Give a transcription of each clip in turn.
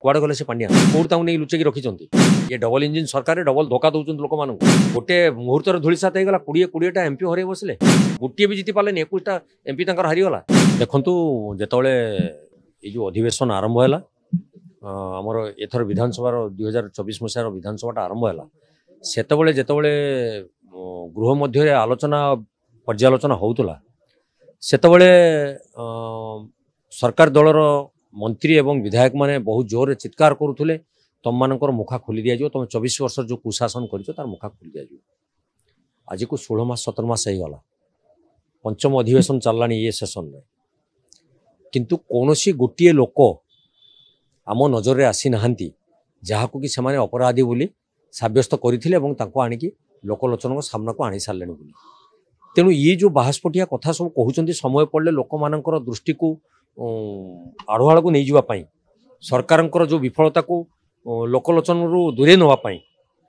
कुआड़े गले से पांड्या कौट नहीं लुचेक रखिंट ये डबल इंजिन सरकार डबल धोखा दौरान लोक मान गोटे मुहूर्त धूलिसात होगा 20-20टा एमपी हर बसले गोटे भी जीति पारे 21टा एमपी हारीगला देखु जिते ये जो अधिवेशन आरंभ है आमर एथर विधानसभा 2024 मसीहार विधानसभा आरंभ है सेतबले जेतबले गृह मध्य आलोचना पर्यालोचना होउतला सेतबले सरकार दलर मंत्री एवं विधायक माने बहुत जोर चित्कार करुले तुम मानकर मुखा खोली दिया तुम 24 वर्ष जो कुशासन कर तार मुखा खोली दिया आज को 16 मास 17 मास होगला पंचम अधिवेशन चलला ये सेसन में किंतु कौनसी गोटे लोक आम नजर में आसी नहांती जहाको कि सेमाने अपराधी बोली सब्यस्त करते आणिकी लोकलोचन सामना को आनी सारे तेणु ये जो बाहस्पटिया कथा सब कहते समय पड़े लोक मानकर दृष्टि को आढ़ुआड़ को नहीं जावाई सरकार जो विफलता को लोकलोचन रु दूरे नापी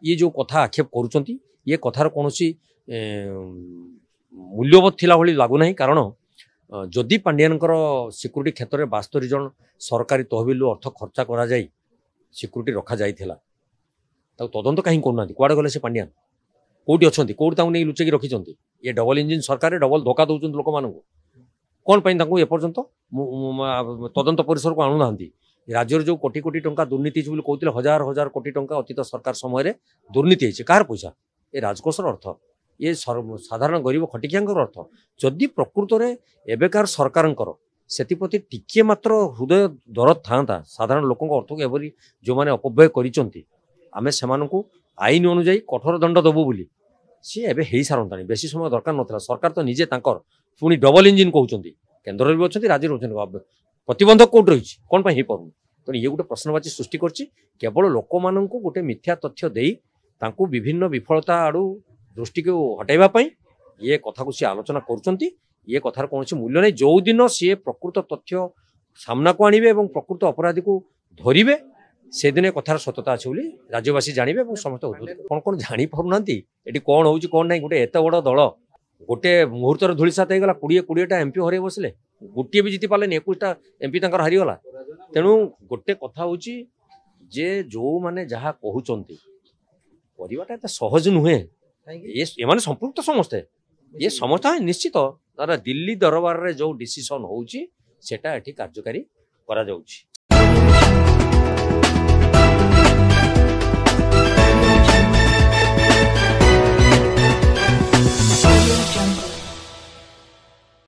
ये जो कथा आक्षेप करुँच ये कथार कौन मूल्यबोध थिला भली लगुना कारण जदि पांड्यानकर सिक्यूरीटी क्षेत्र में 72 जन सरकारी तहबिल अर्थ खर्चा करा जाई सिक्यूरीटी रखा जाइथिला तदंत कहीं करना कुआड़े गले से पांड्यान कौटी अच्छा कौट नहीं लुचेक रखिंट ये डबल इंजिन सरकार डबल धोखा दौरान लोक मान कौन पर एपर्यंत तदंत परिसर को आणुना राज्य जो कोटी कोटी टंका दुर्नीति कहते हजार हजार कोटी टंका अतीत सरकार समय दुर्नीति कार पैसा ये राजकोषर अर्थ ये साधारण गरीब खटिकिया अर्थ जदि प्रकृत में एवेकार सरकार से टिके मात्र हृदय दरद था साधारण लोक अर्थ को एवरी जो मैंने अपव्यय करें से आईन अनुजाई कठोर दंड दबू बोली सी एवं हो सारंता बेसी समय दरकार नाला सरकार तो निजे पुणी डबल इंजिन कहते केन्द्र भी अच्छा राज्य में प्रतिबंधक कौट रही कौन हो पार तेणु ये गोटे प्रश्नवाची सृष्टि करवल लोक मान गोटे मिथ्या तथ्य दे विभिन्न विफलता आड़ू दृष्टि को हटाइवाई ये कथा को सी आलोचना कर कथार कौन मूल्य नहीं जो दिन सी प्रकृत तथ्य सामना को आणवे और प्रकृत अपराधी को धरवे से दिन कथार सत्यता अच्छे बोली राज्यवासी जानवे और समस्त कौन कौन जापाना ये कौन हो कौन ना गोटे एत बड़ दल गोटे मुहूर्त धूलिसात होगा 20-20टा एमपी हर बसले गोटे भी जीति पारे 21टा एमपी हारीगला तेणु गोटे कथा हूँ जे जो मैंने जहाँ कहते करवाटा एत सहज नुहे ये संपुक्त समस्ते ये समस्या निश्चित तार दिल्ली दरबार रे जो डिसीजन होउची सेटा एठी कार्यकारी करा जाउची।